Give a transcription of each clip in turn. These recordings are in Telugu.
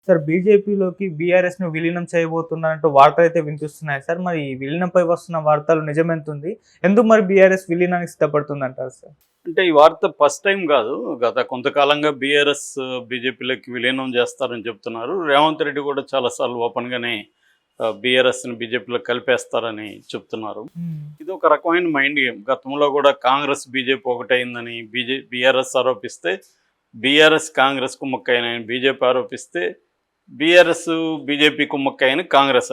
సార్ బీజేపీలోకి బీఆర్ఎస్‌ను విలీనం చేయబోతున్నారంటూ వార్తలైతే వినిపిస్తున్నాయి సార్. మరి ఈ విలీనంపై వస్తున్న వార్తలు నిజమెంతుంది? ఎందుకు మరి బీఆర్ఎస్ విలీనానికి సిద్ధపడుతుందంటారు సార్? అంటే ఈ వార్త ఫస్ట్ టైం కాదు. గత కొంతకాలంగా బీఆర్ఎస్ బీజేపీలోకి విలీనం చేస్తారని చెప్తున్నారు. రేవంత్ రెడ్డి కూడా చాలా సార్లు ఓపెన్‌గానే బీఆర్ఎస్‌ని బీజేపీలో కలిపేస్తారని చెప్తున్నారు. హ్మ్. ఇది ఒక రకమైన మైండ్ గేమ్. గతంలో కూడా కాంగ్రెస్, బీజేపీ ఒకటైందని బీఆర్ఎస్ ఆరోపిస్తే, బీఆర్ఎస్ కాంగ్రెస్ కుమ్మక్కయ్యనని బీజేపీ ఆరోపిస్తే, బీఆర్ఎస్ బీజేపీ కుమ్మక్కయ్యని కాంగ్రెస్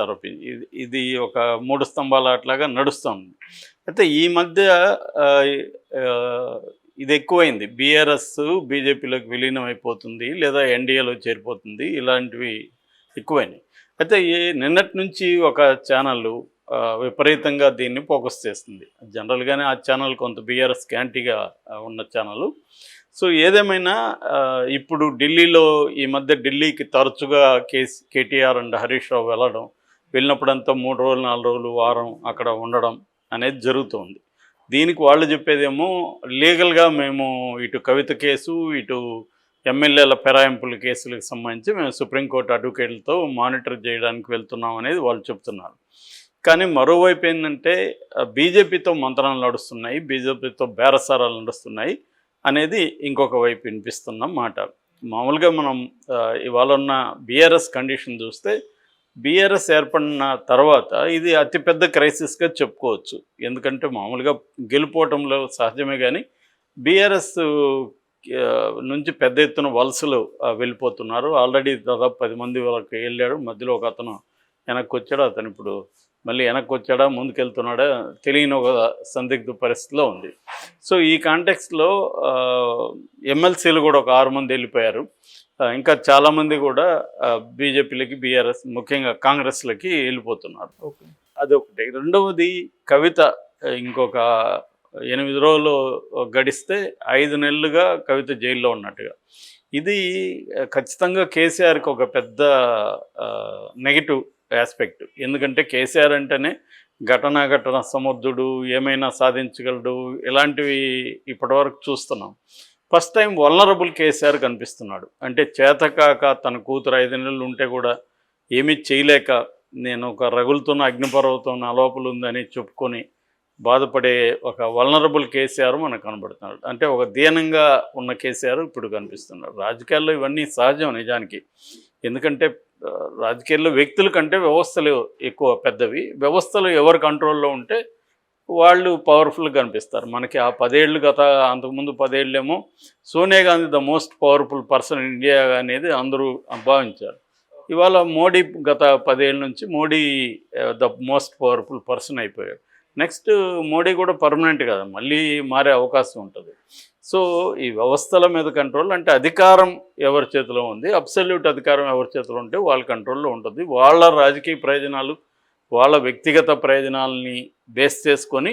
ఇది ఇది ఒక 3 స్తంభాల ఆటలాగా నడుస్తోంది. అయితే ఈ మధ్య ఆహ్, ఆహ్, ఇది ఎక్కువైంది. బీఆర్ఎస్ బీజేపీలోకి విలీనం అయిపోతుంది, లేదా ఎన్డీఏలో చేరిపోతుంది. ఇలాంటివి ఎక్కువైనాయి. అయితే నిన్నటి నుంచి ఒక ఛానల్ విపరీతంగా దీన్ని ఫోకస్ చేస్తుంది. జనరల్‌గానే ఆ ఛానల్ కొంత బీఆర్ఎస్‌కి యాంటీగా ఉన్న ఛానలు. సో ఏదేమైనా ఇప్పుడు ఢిల్లీలో ఈ మధ్య ఢిల్లీకి తరచుగా కేటీఆర్ అండ్ హరీష్ రావు వెళ్ళినప్పుడంతా 3 రోజులు, 4 రోజులు, వారం అక్కడ ఉండడం అనేది జరుగుతోంది. దీనికి వాళ్ళు చెప్పేదేమో లీగల్‌గా మేము ఇటు కవిత కేసు, ఇటు ఎమ్మెల్యేల ఫిరాయింపుల కేసులకు సంబంధించి మేము సుప్రీంకోర్టు అడ్వకేట్లతో మానిటర్ చేయడానికి వెళ్తున్నాం అనేది వాళ్ళు చెప్తున్నారు. కానీ మరోవైపు ఏంటంటే బీజేపీతో మంత్రాలు నడుస్తున్నాయి, బీజేపీతో బేరసారాలు నడుస్తున్నాయి అనేది ఇంకొక వైపు వినిపిస్తున్న మాట. మామూలుగా మనం ఇవాళ ఉన్న బీఆర్ఎస్ కండిషన్ చూస్తే, బీఆర్ఎస్ ఏర్పడిన తర్వాత ఇది అతిపెద్ద క్రైసిస్గా చెప్పుకోవచ్చు. ఎందుకంటే మామూలుగా గెలుపోవటంలో సహజమే, కానీ బీఆర్ఎస్ నుంచి పెద్ద ఎత్తున వలసలు వెళ్ళిపోతున్నారు. ఆల్రెడీ దాదాపు 10 మంది వరకు వెళ్ళాడు. మధ్యలో ఒక అతను వెనక్కి వచ్చాడు. అతను ఇప్పుడు మళ్ళీ వెనక్కి వచ్చాడా, ముందుకెళ్తున్నాడా తెలియని ఒక సందిగ్ధ పరిస్థితిలో ఉంది. సో ఈ కాంటెక్స్లో ఎమ్మెల్సీలు కూడా ఒక 6 మంది వెళ్ళిపోయారు. ఇంకా చాలామంది కూడా బీజేపీలకి, బీఆర్ఎస్ ముఖ్యంగా కాంగ్రెస్లకి వెళ్ళిపోతున్నారు. ఓకే. అదొకటి. రెండవది, కవిత ఇంకొక 8 రోజులు గడిస్తే 5 నెలలుగా కవిత జైల్లో ఉన్నట్టుగా. ఇది ఖచ్చితంగా కేసీఆర్కి ఒక పెద్ద నెగిటివ్ ఆస్పెక్ట్. ఎందుకంటే కేసీఆర్ అంటేనే ఘటన సమర్థుడు, ఏమైనా సాధించగలడు, ఇలాంటివి ఇప్పటివరకు చూస్తున్నాం. ఫస్ట్ టైం వల్నరబుల్ కేసీఆర్ కనిపిస్తున్నాడు. అంటే చేతకాక తన కూతురు 5 నెలలు ఉంటే కూడా ఏమీ చేయలేక, నేను ఒక రగులుతున్న అగ్నిపర్వతం నా లోపల ఉందని చెప్పుకొని బాధపడే ఒక వల్నరబుల్ కేసీఆర్ మనకు కనబడుతున్నాడు. అంటే ఒక దీనంగా ఉన్న కేసీఆర్ ఇప్పుడు కనిపిస్తున్నాడు. రాజకీయాల్లో ఇవన్నీ సహజం నిజానికి. ఎందుకంటే రాజకీయాల్లో వ్యక్తుల కంటే వ్యవస్థలు ఎక్కువ పెద్దవి. వ్యవస్థలు ఎవరి కంట్రోల్లో ఉంటే వాళ్ళు పవర్ఫుల్గా కనిపిస్తారు. మనకి ఆ 10 ఏళ్ళు అంతకుముందు 10 ఏళ్ళేమో Sonia Gandhi the most powerful person in India అనేది అందరూ భావించారు. ఇవాళ మోడీ గత 10 ఏళ్ళ నుంచి Modi the most powerful person అయిపోయాడు. నెక్స్ట్ మోడీ కూడా పర్మనెంట్ కదా, మళ్ళీ మారే అవకాశం ఉంటుంది. సో ఈ వ్యవస్థల మీద కంట్రోల్ అంటే అధికారం ఎవరి చేతిలో ఉంది, అబ్సల్యూట్ అధికారం ఎవరి చేతిలో ఉంటే వాళ్ళ కంట్రోల్లో ఉంటుంది. వాళ్ళ రాజకీయ ప్రయోజనాలు, వాళ్ళ వ్యక్తిగత ప్రయోజనాలని బేస్ చేసుకొని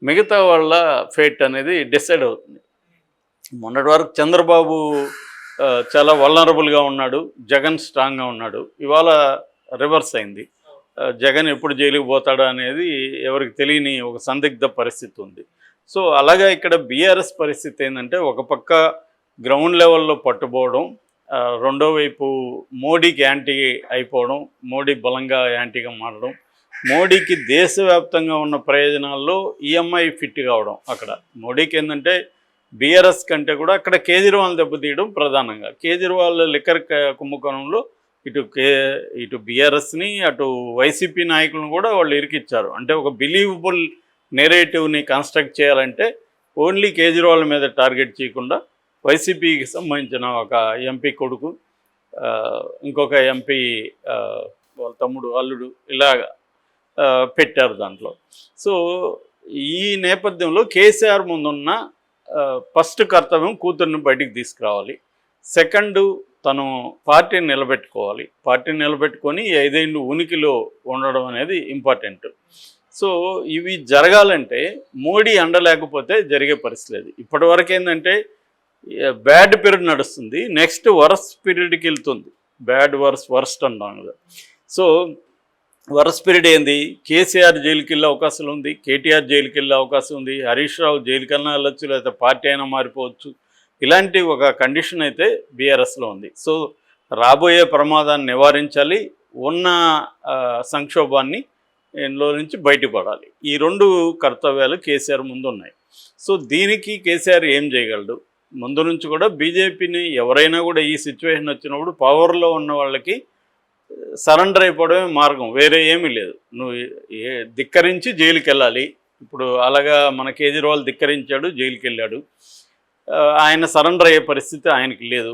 మిగతా వాళ్ళ ఫేట్ అనేది డిసైడ్ అవుతుంది. మొన్నటి వరకు చంద్రబాబు చాలా వల్నరబుల్గా ఉన్నాడు, జగన్ స్ట్రాంగ్గా ఉన్నాడు. ఇవాళ రివర్స్ అయింది. జగన్ ఎప్పుడు జైలుకి పోతాడా అనేది ఎవరికి తెలియని ఒక సందిగ్ధ పరిస్థితి ఉంది. సో అలాగే ఇక్కడ బీఆర్ఎస్ పరిస్థితి ఏంటంటే, ఒక పక్క గ్రౌండ్ లెవెల్లో పట్టుపోవడం, రెండో వైపు మోడీకి యాంటీ అయిపోవడం, మోడీ బలంగా యాంటీగా మారడం, మోడీకి దేశవ్యాప్తంగా ఉన్న ప్రయోజనాల్లో ఈఎంఐ ఫిట్ కావడం. అక్కడ మోడీకి ఏంటంటే బీఆర్ఎస్ కంటే కూడా అక్కడ కేజ్రీవాల్ దెబ్బతీయడం ప్రధానంగా. కేజ్రీవాల్ లిక్కర్ కుంభకోణంలో ఇటు బీఆర్ఎస్ని, అటు వైసీపీ నాయకులను కూడా వాళ్ళు ఇరికిచ్చారు. అంటే ఒక బిలీవబుల్ నెరేటివ్ని కన్స్ట్రక్ట్ చేయాలంటే ఓన్లీ కేజ్రీవాల్ మీద టార్గెట్ చేయకుండా వైసీపీకి సంబంధించిన ఒక ఎంపీ కొడుకు, ఇంకొక ఎంపీ వాళ్ళ తమ్ముడు, అల్లుడు, ఇలాగా పెట్టారు దాంట్లో. సో ఈ నేపథ్యంలో కేసీఆర్ ముందున్న ఫస్ట్ కర్తవ్యం కూతుర్ని బయటికి తీసుకురావాలి. సెకండు, తను పార్టీని నిలబెట్టుకోవాలి. పార్టీని నిలబెట్టుకొని 5 ఏళ్ళు ఉనికిలో ఉండడం అనేది ఇంపార్టెంట్. సో ఇవి జరగాలంటే మోడీ అండలేకపోతే జరిగే పరిస్థితి లేదు. ఇప్పటివరకు ఏంటంటే బ్యాడ్ పీరియడ్ నడుస్తుంది, నెక్స్ట్ వర్స్ట్ పీరియడ్కి వెళ్తుంది. బ్యాడ్ వర్స్ట్ అంటాం కదా. సో వర్స్ట్ పీరియడ్ ఏంది? కేసీఆర్ జైలుకి వెళ్ళే అవకాశం ఉంది, కేటీఆర్ జైలుకి వెళ్ళే అవకాశం ఉంది, హరీష్ రావు జైలుకన్నా వెళ్ళొచ్చు, లేకపోతే పార్టీ అయినా మారిపోవచ్చు. ఇలాంటి ఒక కండిషన్ అయితే బీఆర్ఎస్లో ఉంది. సో రాబోయే ప్రమాదాన్ని నివారించాలి, ఉన్న సంక్షోభాన్ని లో నుంచి బయటపడాలి. ఈ 2 కర్తవ్యాలు కేసీఆర్ ముందు ఉన్నాయి. సో దీనికి కేసీఆర్ ఏం చేయగలడు? ముందు నుంచి కూడా బీజేపీని ఎవరైనా కూడా ఈ సిచ్యువేషన్ వచ్చినప్పుడు పవర్లో ఉన్న వాళ్ళకి సరెండర్ అయిపోవడమే మార్గం, వేరే ఏమీ లేదు. నువ్వు ధిక్కరించి జైలుకి వెళ్ళాలి. ఇప్పుడు అలాగా మన కేజ్రీవాల్ ధిక్కరించాడు, జైలుకి వెళ్ళాడు. ఆయన సరెండర్ అయ్యే పరిస్థితి ఆయనకి లేదు.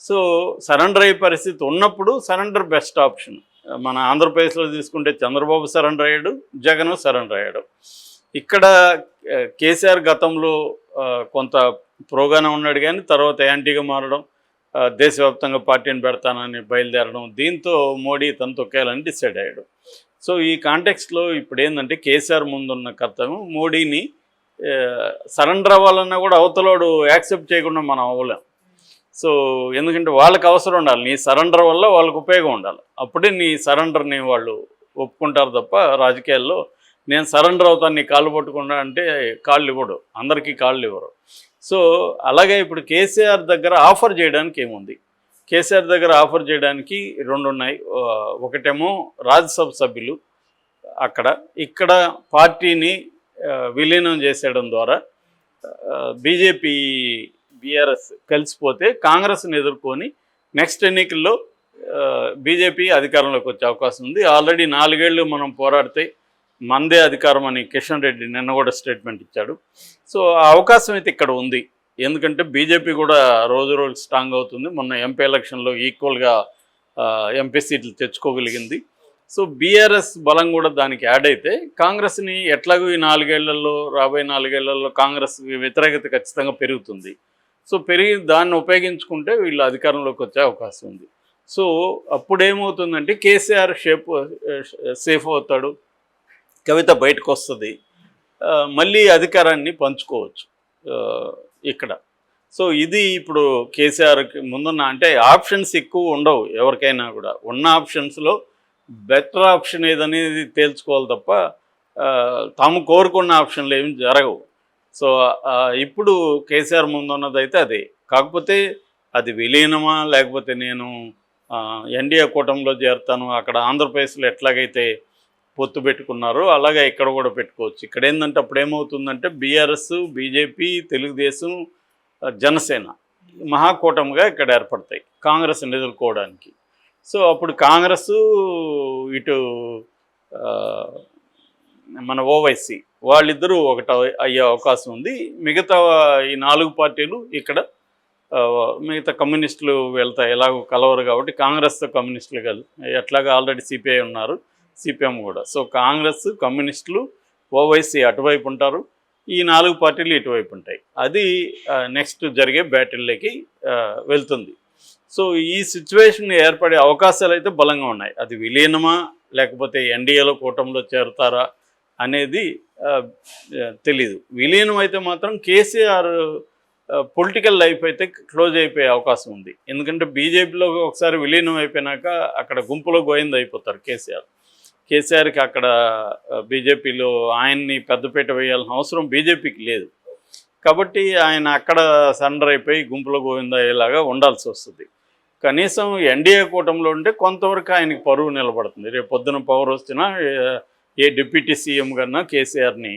సో సరెండర్ అయ్యే పరిస్థితి ఉన్నప్పుడు సరెండర్ బెస్ట్ ఆప్షన్. మన ఆంధ్రప్రదేశ్లో తీసుకుంటే చంద్రబాబు సరెండర్ అయ్యాడు, జగన్ సరెండర్ అయ్యాడు. ఇక్కడ కేసీఆర్ గతంలో కొంత ప్రోగానే ఉన్నాడు, కానీ తర్వాత యాంటీగా మారడం, దేశవ్యాప్తంగా పార్టీని పెడతానని బయలుదేరడం, దీంతో మోడీ తను తొక్కేయాలని డిసైడ్ అయ్యాడు. సో ఈ కాంటెక్స్ట్లో ఇప్పుడు ఏంటంటే కేసీఆర్ ముందున్న కర్తవ్యం మోడీని సరెండర్ అవ్వాలన్నా కూడా అవతలోడు యాక్సెప్ట్ చేయకుండా మనం అవ్వలేం. సో ఎందుకంటే వాళ్ళకి అవసరం ఉండాలి, నీ సరెండర్ వల్ల వాళ్ళకు ఉపయోగం ఉండాలి, అప్పుడే నీ సరెండర్ని వాళ్ళు ఒప్పుకుంటారు తప్ప రాజకీయాల్లో నేను సరెండర్ అవుతాను నీ కాళ్ళు పట్టుకున్నా అంటే కాళ్ళు ఇవ్వడు, అందరికీ కాళ్ళు ఇవ్వరు. సో అలాగే ఇప్పుడు కేసీఆర్ దగ్గర ఆఫర్ చేయడానికి ఏముంది? కేసీఆర్ దగ్గర ఆఫర్ చేయడానికి 2 ఉన్నాయి. ఒకటేమో రాజ్యసభ సభ్యులు ఇక్కడ పార్టీని విలీనం చేసేయడం ద్వారా బీజేపీ బీఆర్ఎస్ కలిసిపోతే కాంగ్రెస్ని ఎదుర్కొని నెక్స్ట్ ఎన్నికల్లో బీజేపీ అధికారంలోకి వచ్చే అవకాశం ఉంది. ఆల్రెడీ 4 ఏళ్ళు మనం పోరాడితే మందే అధికారం అని కిషన్ రెడ్డి నిన్న కూడా స్టేట్మెంట్ ఇచ్చాడు. సో ఆ అవకాశం అయితే ఇక్కడ ఉంది. ఎందుకంటే బీజేపీ కూడా రోజు రోజు స్ట్రాంగ్ అవుతుంది. మొన్న ఎంపీ ఎలక్షన్లో ఈక్వల్గా ఎంపీ సీట్లు తెచ్చుకోగలిగింది. సో బీఆర్ఎస్ బలం కూడా దానికి యాడ్ అయితే కాంగ్రెస్ని ఎట్లాగో ఈ 4 ఏళ్లలో రాబోయే 4 ఏళ్లలో కాంగ్రెస్ వ్యతిరేకత ఖచ్చితంగా పెరుగుతుంది. సో పెరిగి దాన్ని ఉపయోగించుకుంటే వీళ్ళు అధికారంలోకి వచ్చే అవకాశం ఉంది. సో అప్పుడేమవుతుందంటే కేసీఆర్ సేఫ్ అవుతాడు, కవిత బయటకు వస్తుంది, మళ్ళీ అధికారాన్ని పంచుకోవచ్చు ఇక్కడ. సో ఇది ఇప్పుడు కేసీఆర్కి ముందున్న అంటే ఆప్షన్స్ ఎక్కువ ఉండవు ఎవరికైనా కూడా. ఉన్న ఆప్షన్స్లో బెటర్ ఆప్షన్ ఏదనేది తేల్చుకోవాలి తప్ప తాము కోరుకున్న ఆప్షన్లు ఏమి జరగవు. సో ఇప్పుడు కేసీఆర్ ముందున్నది అయితే అదే. కాకపోతే అది విలీనమా లేకపోతే నేను ఎన్డీఏ కూటమిలో చేరుతాను, అక్కడ ఆంధ్రప్రదేశ్లో ఎట్లాగైతే పొత్తు పెట్టుకున్నారో అలాగే ఇక్కడ కూడా పెట్టుకోవచ్చు. ఇక్కడ ఏంటంటే అప్పుడు ఏమవుతుందంటే బీఆర్ఎస్, బీజేపీ, తెలుగుదేశం, జనసేన మహాకూటమిగా ఇక్కడ ఏర్పడతాయి కాంగ్రెస్ని ఎదుర్కోవడానికి. సో అప్పుడు కాంగ్రెస్ ఇటు మన ఓవైసీ వాళ్ళిద్దరూ ఒకటి అయ్యే అవకాశం ఉంది. మిగతా ఈ 4 పార్టీలు ఇక్కడ మిగతా కమ్యూనిస్టులు వెళ్తాయి, ఎలాగో కలవరు కాబట్టి కాంగ్రెస్తో కమ్యూనిస్టులు ఎట్లాగా ఆల్రెడీ సిపిఐ ఉన్నారు, సిపిఎం కూడా. సో కాంగ్రెస్, కమ్యూనిస్టులు, ఓవైసీ అటువైపు ఉంటారు, ఈ 4 పార్టీలు ఇటువైపు ఉంటాయి. అది నెక్స్ట్ జరిగే బ్యాటిల్లోకి వెళ్తుంది. సో ఈ సిచ్యువేషన్ ఏర్పడే అవకాశాలు అయితే బలంగా ఉన్నాయి. అది విలీనమా లేకపోతే ఎన్డీఏలో కూటమిలో చేరుతారా అనేది తెలీదు. విలీనం అయితే మాత్రం కేసీఆర్ పొలిటికల్ లైఫ్ అయితే క్లోజ్ అయిపోయే అవకాశం ఉంది. ఎందుకంటే బీజేపీలో ఒకసారి విలీనం అయిపోయినాక అక్కడ గుంపులో గోయింది అయిపోతారు కేసీఆర్కి. అక్కడ బీజేపీలో ఆయన్ని పెద్దపీట వేయాల్సిన అవసరం బీజేపీకి లేదు కాబట్టి ఆయన అక్కడ సరెండర్ అయిపోయి గుంపులో గోవింద అయ్యేలాగా ఉండాల్సి వస్తుంది. కనీసం ఎన్డీఏ కూటమిలో ఉంటే కొంతవరకు ఆయనకి పరువు నిలబడుతుంది. రేపు పొద్దున పవర్ వచ్చినా ఏ డిప్యూటీ సీఎం కన్నా కేసీఆర్ని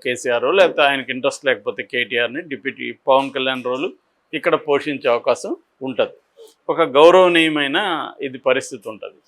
కేసీఆర్ లేకపోతే ఆయనకి ఇంట్రెస్ట్ లేకపోతే కేటీఆర్ని డిప్యూటీ పవన్ కళ్యాణ్ రోలు ఇక్కడ పోషించే అవకాశం ఉంటుంది. ఒక గౌరవనీయమైన ఇది పరిస్థితి ఉంటుంది.